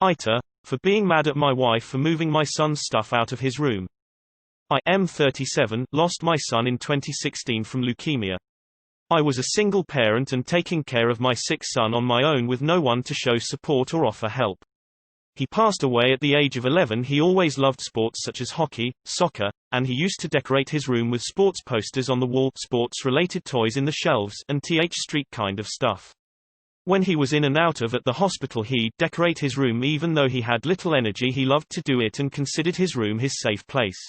Aita, for being mad at my wife for moving my son's stuff out of his room. I am 37, lost my son in 2016 from leukemia. I was a single parent and taking care of my sick son on my own with no one to show support or offer help. He passed away at the age of 11. He always loved sports such as hockey, soccer, and he used to decorate his room with sports posters on the wall, sports-related toys in the shelves, and th street kind of stuff. When he was in and out of at the hospital, he'd decorate his room even though he had little energy. He loved to do it and considered his room his safe place.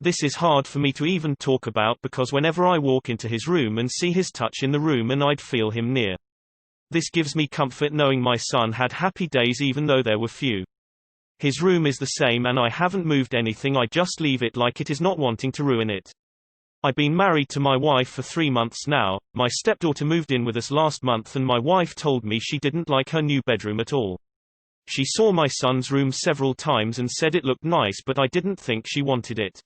This is hard for me to even talk about because whenever I walk into his room and see his touch in the room and I'd feel him near. This gives me comfort knowing my son had happy days even though there were few. His room is the same and I haven't moved anything. I just leave it like it is, not wanting to ruin it. I've been married to my wife for 3 months now. My stepdaughter moved in with us last month and my wife told me she didn't like her new bedroom at all. She saw my son's room several times and said it looked nice, but I didn't think she wanted it.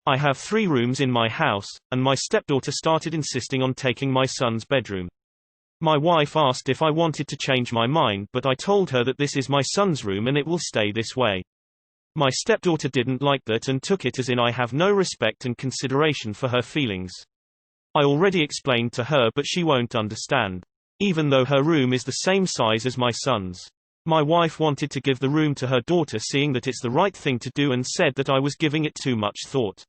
I have 3 rooms in my house, and my stepdaughter started insisting on taking my son's bedroom. My wife asked if I wanted to change my mind, but I told her that this is my son's room and it will stay this way. My stepdaughter didn't like that and took it as in I have no respect and consideration for her feelings. I already explained to her, but she won't understand. Even though her room is the same size as my son's. My wife wanted to give the room to her daughter, seeing that it's the right thing to do, and said that I was giving it too much thought.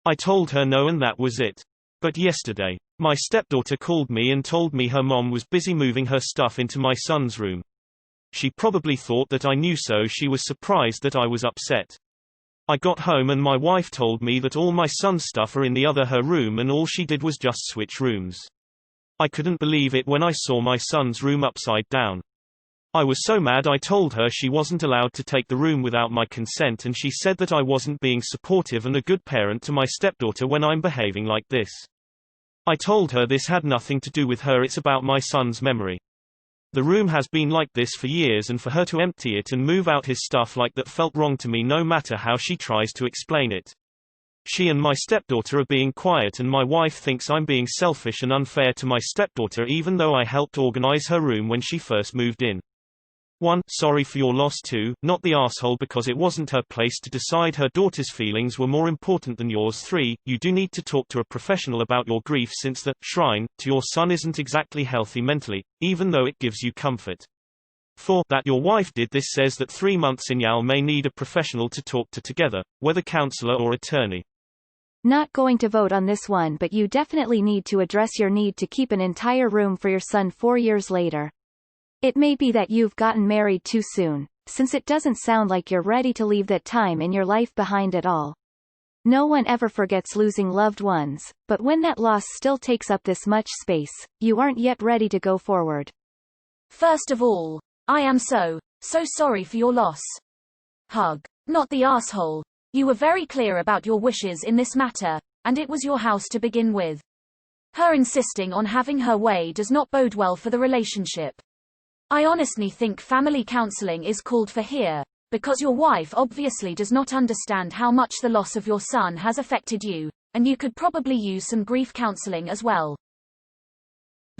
I told her no and that was it. But yesterday, my stepdaughter called me and told me her mom was busy moving her stuff into my son's room. She probably thought that I knew, so she was surprised that I was upset. I got home and my wife told me that all my son's stuff are in the other her room and all she did was just switch rooms. I couldn't believe it when I saw my son's room upside down. I was so mad. I told her she wasn't allowed to take the room without my consent, and she said that I wasn't being supportive and a good parent to my stepdaughter when I'm behaving like this. I told her this had nothing to do with her, it's about my son's memory. The room has been like this for years, and for her to empty it and move out his stuff like that felt wrong to me, no matter how she tries to explain it. She and my stepdaughter are being quiet and my wife thinks I'm being selfish and unfair to my stepdaughter even though I helped organize her room when she first moved in. 1. Sorry for your loss. 2. Not the asshole because it wasn't her place to decide. Her daughter's feelings were more important than yours. 3. You do need to talk to a professional about your grief, since the shrine to your son isn't exactly healthy mentally, even though it gives you comfort. 4. That your wife did this says that 3 months in y'all may need a professional to talk to together, whether counselor or attorney. Not going to vote on this one, but you definitely need to address your need to keep an entire room for your son 4 years later. It may be that you've gotten married too soon, since it doesn't sound like you're ready to leave that time in your life behind at all. No one ever forgets losing loved ones, but when that loss still takes up this much space, you aren't yet ready to go forward. First of all, I am so sorry for your loss. Hug. Not the asshole. You were very clear about your wishes in this matter, and it was your house to begin with. Her insisting on having her way does not bode well for the relationship. I honestly think family counseling is called for here, because your wife obviously does not understand how much the loss of your son has affected you, and you could probably use some grief counseling as well.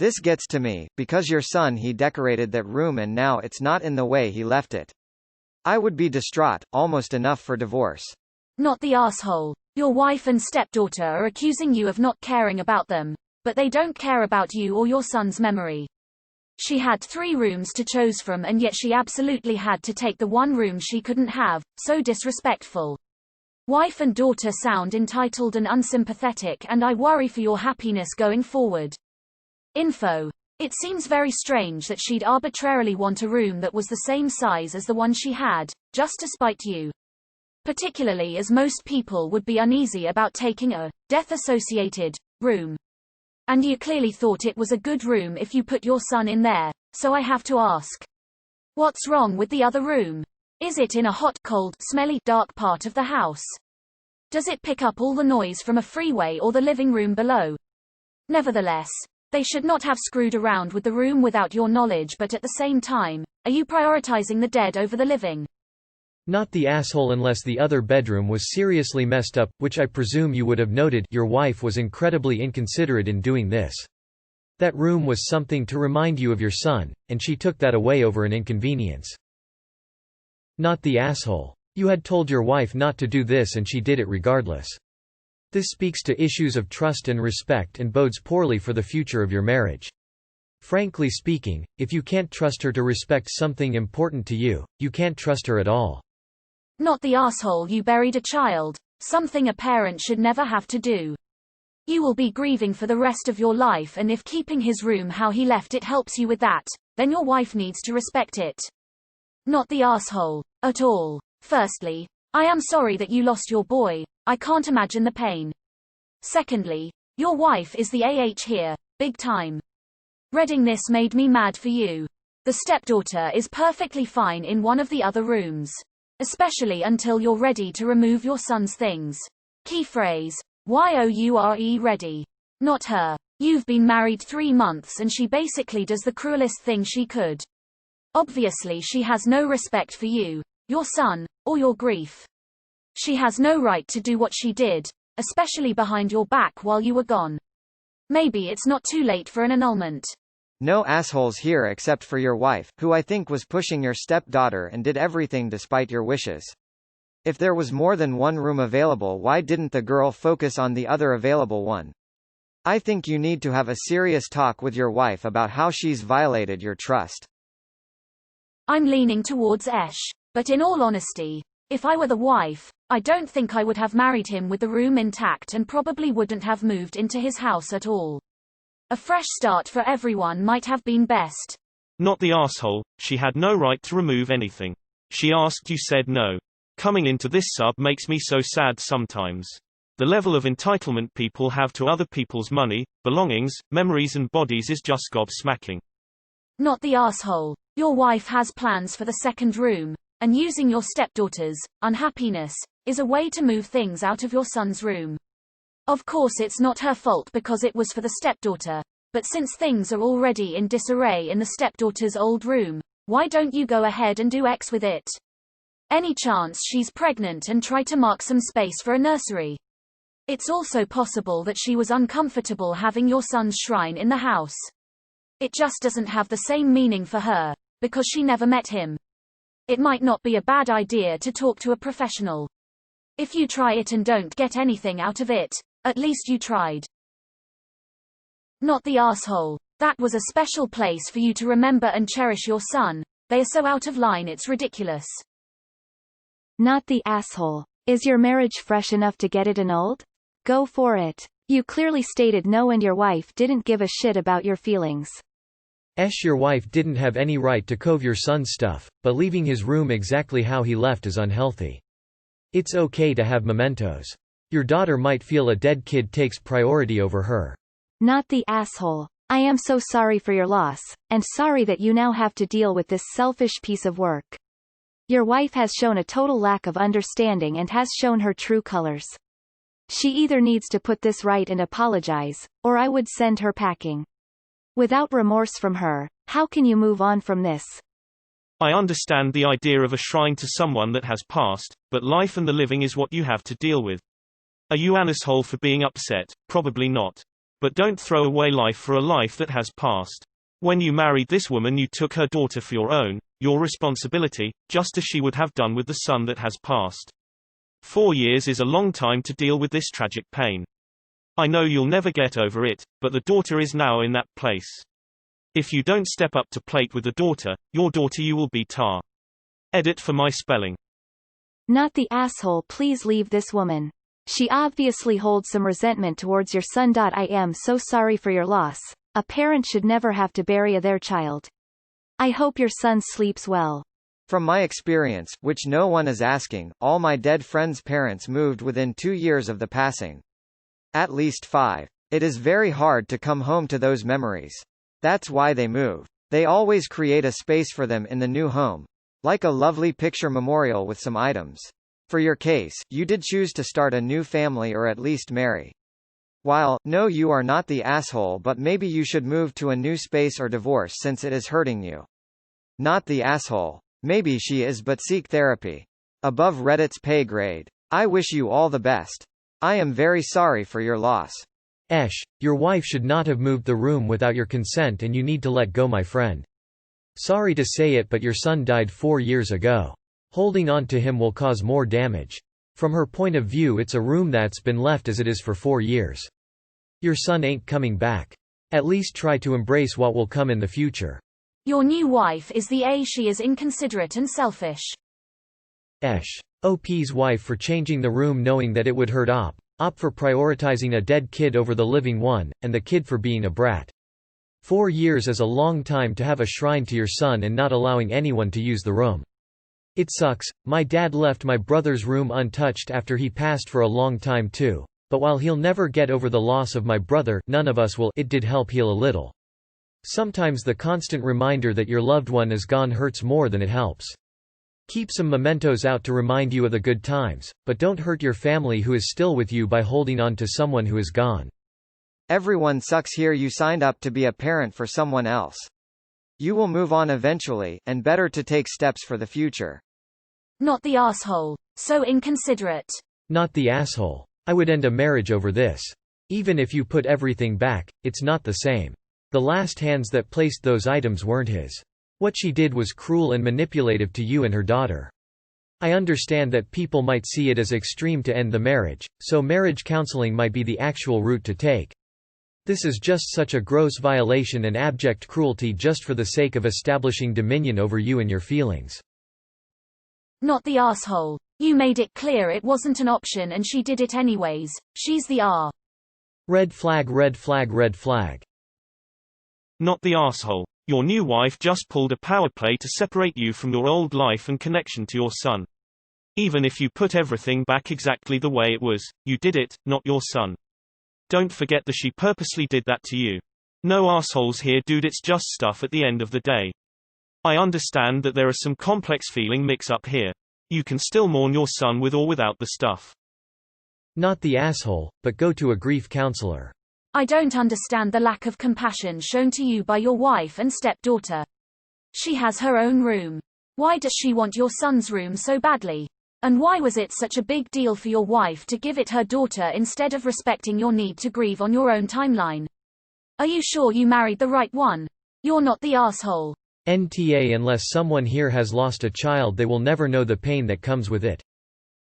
This gets to me, because your son, he decorated that room and now it's not in the way he left it. I would be distraught, almost enough for divorce. Not the asshole. Your wife and stepdaughter are accusing you of not caring about them, but they don't care about you or your son's memory. She had 3 rooms to choose from and yet she absolutely had to take the one room she couldn't have. So disrespectful. Wife and daughter sound entitled and unsympathetic, and I worry for your happiness going forward. Info. It seems very strange that she'd arbitrarily want a room that was the same size as the one she had, just to spite you. Particularly as most people would be uneasy about taking a death-associated room. And you clearly thought it was a good room if you put your son in there, so I have to ask. What's wrong with the other room? Is it in a hot, cold, smelly, dark part of the house? Does it pick up all the noise from a freeway or the living room below? Nevertheless, they should not have screwed around with the room without your knowledge, but at the same time, are you prioritizing the dead over the living? Not the asshole unless the other bedroom was seriously messed up, which I presume you would have noted. Your wife was incredibly inconsiderate in doing this. That room was something to remind you of your son, and she took that away over an inconvenience. Not the asshole. You had told your wife not to do this and she did it regardless. This speaks to issues of trust and respect and bodes poorly for the future of your marriage. Frankly speaking, if you can't trust her to respect something important to you, you can't trust her at all. Not the asshole you buried a child, something a parent should never have to do. You will be grieving for the rest of your life, and if keeping his room how he left it helps you with that, then your wife needs to respect it. Not the asshole. At all. Firstly, I am sorry that you lost your boy, I can't imagine the pain. Secondly, your wife is the AH here, big time. Reading this made me mad for you. The stepdaughter is perfectly fine in one of the other rooms. Especially until you're ready to remove your son's things. Key phrase, YOURE ready. Not her. You've been married 3 months and she basically does the cruelest thing she could. Obviously she has no respect for you, your son, or your grief. She has no right to do what she did, especially behind your back while you were gone. Maybe it's not too late for an annulment. No assholes here except for your wife, who I think was pushing your stepdaughter and did everything despite your wishes. If there was more than one room available, why didn't the girl focus on the other available one? I think you need to have a serious talk with your wife about how she's violated your trust. I'm leaning towards Esh, but in all honesty, if I were the wife, I don't think I would have married him with the room intact and probably wouldn't have moved into his house at all. A fresh start for everyone might have been best. Not the asshole, she had no right to remove anything. She asked, you said no. Coming into this sub makes me so sad sometimes. The level of entitlement people have to other people's money, belongings, memories and bodies is just gobsmacking. Not the asshole. Your wife has plans for the second room, and using your stepdaughter's unhappiness is a way to move things out of your son's room. Of course it's not her fault because it was for the stepdaughter, but since things are already in disarray in the stepdaughter's old room, why don't you go ahead and do X with it? Any chance she's pregnant and try to mark some space for a nursery. It's also possible that she was uncomfortable having your son's shrine in the house. It just doesn't have the same meaning for her, because she never met him. It might not be a bad idea to talk to a professional. If you try it and don't get anything out of it, at least you tried. Not the asshole. That was a special place for you to remember and cherish your son. They are so out of line it's ridiculous. Not the asshole. Is your marriage fresh enough to get it annulled? Go for it. You clearly stated no and your wife didn't give a shit about your feelings. Your wife didn't have any right to cove your son's stuff, but leaving his room exactly how he left is unhealthy. It's okay to have mementos. Your daughter might feel a dead kid takes priority over her. Not the asshole. I am so sorry for your loss, and sorry that you now have to deal with this selfish piece of work. Your wife has shown a total lack of understanding and has shown her true colors. She either needs to put this right and apologize, or I would send her packing. Without remorse from her, how can you move on from this? I understand the idea of a shrine to someone that has passed, but life and the living is what you have to deal with. Are you an asshole for being upset? Probably not. But don't throw away life for a life that has passed. When you married this woman you took her daughter for your own, your responsibility, just as she would have done with the son that has passed. 4 years is a long time to deal with this tragic pain. I know you'll never get over it, but the daughter is now in that place. If you don't step up to plate with the daughter, your daughter you will be tar. Edit for my spelling. Not the asshole. Please leave this woman. She obviously holds some resentment towards your son. I am so sorry for your loss. A parent should never have to bury their child. I hope your son sleeps well. From my experience, which no one is asking, all my dead friends' parents moved within 2 years of the passing. At least 5. It is very hard to come home to those memories. That's why they move. They always create a space for them in the new home. Like a lovely picture memorial with some items. For your case, you did choose to start a new family or at least marry. While, no, you are not the asshole, but maybe you should move to a new space or divorce since it is hurting you. Not the asshole. Maybe she is, but seek therapy. Above Reddit's pay grade. I wish you all the best. I am very sorry for your loss. Your wife should not have moved the room without your consent and you need to let go, my friend. Sorry to say it, but your son died 4 years ago. Holding on to him will cause more damage. From her point of view, it's a room that's been left as it is for 4 years. Your son ain't coming back. At least try to embrace what will come in the future. Your new wife is the A. She is inconsiderate and selfish. OP's wife for changing the room knowing that it would hurt Op for prioritizing a dead kid over the living one, and the kid for being a brat. 4 years is a long time to have a shrine to your son and not allowing anyone to use the room. It sucks. My dad left my brother's room untouched after he passed for a long time too. But while he'll never get over the loss of my brother, none of us will. It did help heal a little. Sometimes the constant reminder that your loved one is gone hurts more than it helps. Keep some mementos out to remind you of the good times, but don't hurt your family who is still with you by holding on to someone who is gone. Everyone sucks here. You signed up to be a parent for someone else. You will move on eventually, and better to take steps for the future. Not the asshole. So inconsiderate. Not the asshole. I would end a marriage over this. Even if you put everything back, it's not the same. The last hands that placed those items weren't his. What she did was cruel and manipulative to you and her daughter. I understand that people might see it as extreme to end the marriage, so marriage counseling might be the actual route to take. This is just such a gross violation and abject cruelty just for the sake of establishing dominion over you and your feelings. Not the asshole. You made it clear it wasn't an option and she did it anyways. She's the R. Red flag, red flag, red flag. Not the asshole. Your new wife just pulled a power play to separate you from your old life and connection to your son. Even if you put everything back exactly the way it was, you did it, not your son. Don't forget that she purposely did that to you. No assholes here, dude. It's just stuff at the end of the day. I understand that there are some complex feeling mix-up here. You can still mourn your son with or without the stuff. Not the asshole, but go to a grief counselor. I don't understand the lack of compassion shown to you by your wife and stepdaughter. She has her own room. Why does she want your son's room so badly? And why was it such a big deal for your wife to give it her daughter instead of respecting your need to grieve on your own timeline? Are you sure you married the right one? You're not the asshole. NTA. Unless someone here has lost a child, they will never know the pain that comes with it.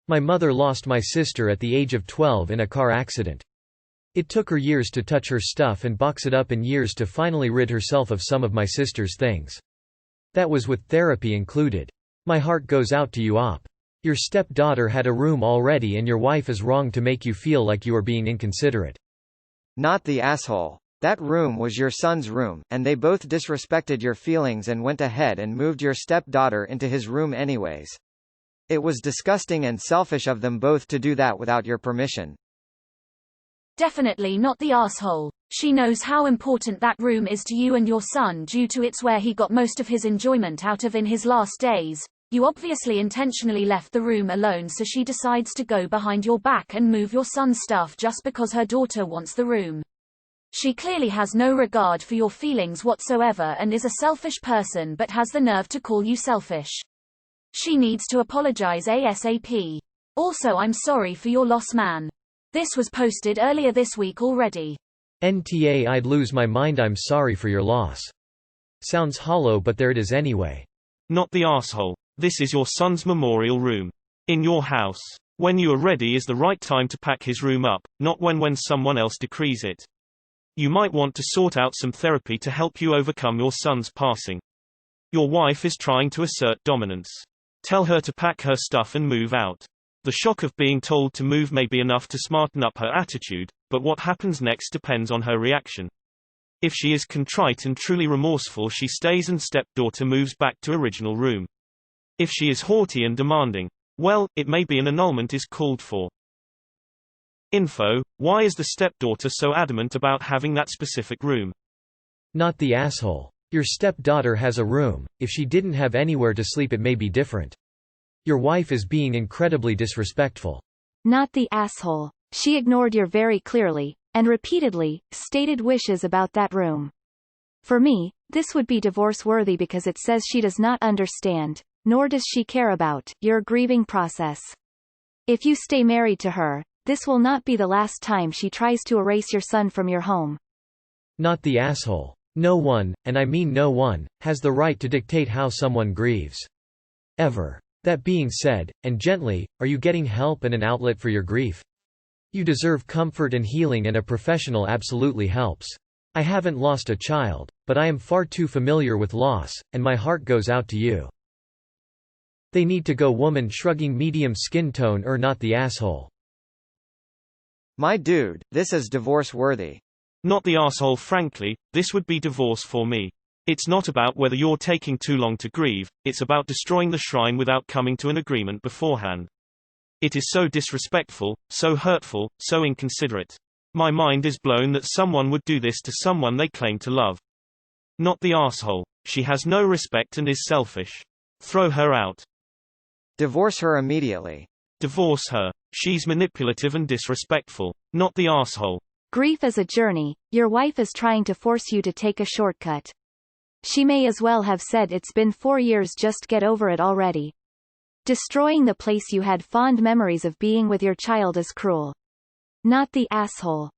My mother lost my sister at the age of 12 in a car accident. It took her years to touch her stuff and box it up and years to finally rid herself of some of my sister's things. That was with therapy included. My heart goes out to you, Op. Your stepdaughter had a room already and your wife is wrong to make you feel like you are being inconsiderate. Not the asshole. That room was your son's room, and they both disrespected your feelings and went ahead and moved your stepdaughter into his room anyways. It was disgusting and selfish of them both to do that without your permission. Definitely not the asshole. She knows how important that room is to you and your son due to it's where he got most of his enjoyment out of in his last days. You obviously intentionally left the room alone, so she decides to go behind your back and move your son's stuff just because her daughter wants the room. She clearly has no regard for your feelings whatsoever and is a selfish person, but has the nerve to call you selfish. She needs to apologize ASAP. Also, I'm sorry for your loss, man. This was posted earlier this week already. NTA. I'd lose my mind. I'm sorry for your loss. Sounds hollow, but there it is anyway. Not the asshole. This is your son's memorial room. In your house. When you are ready is the right time to pack his room up, not when someone else decrees it. You might want to sort out some therapy to help you overcome your son's passing. Your wife is trying to assert dominance. Tell her to pack her stuff and move out. The shock of being told to move may be enough to smarten up her attitude, but what happens next depends on her reaction. If she is contrite and truly remorseful, she stays and stepdaughter moves back to original room. If she is haughty and demanding, well, it may be an annulment is called for. Info: why is the stepdaughter so adamant about having that specific room? Not the asshole. Your stepdaughter has a room. If she didn't have anywhere to sleep, it may be different. Your wife is being incredibly disrespectful. Not the asshole. She ignored your very clearly, and repeatedly, stated wishes about that room. For me, this would be divorce-worthy because it says she does not understand, nor does she care about, your grieving process. If you stay married to her, this will not be the last time she tries to erase your son from your home. Not the asshole. No one, and I mean no one, has the right to dictate how someone grieves. Ever. That being said, and gently, are you getting help and an outlet for your grief? You deserve comfort and healing, and a professional absolutely helps. I haven't lost a child, but I am far too familiar with loss, and my heart goes out to you. They need to go. Woman shrugging, medium skin tone, not the asshole. My dude, this is divorce worthy. Not the asshole. Frankly, this would be divorce for me. It's not about whether you're taking too long to grieve, it's about destroying the shrine without coming to an agreement beforehand. It is so disrespectful, so hurtful, so inconsiderate. My mind is blown that someone would do this to someone they claim to love. Not the asshole. She has no respect and is selfish. Throw her out. Divorce her immediately. Divorce her. She's manipulative and disrespectful. Not the asshole. Grief is a journey. Your wife is trying to force you to take a shortcut. She may as well have said, it's been 4 years, just get over it already. Destroying the place you had fond memories of being with your child is cruel. Not the asshole.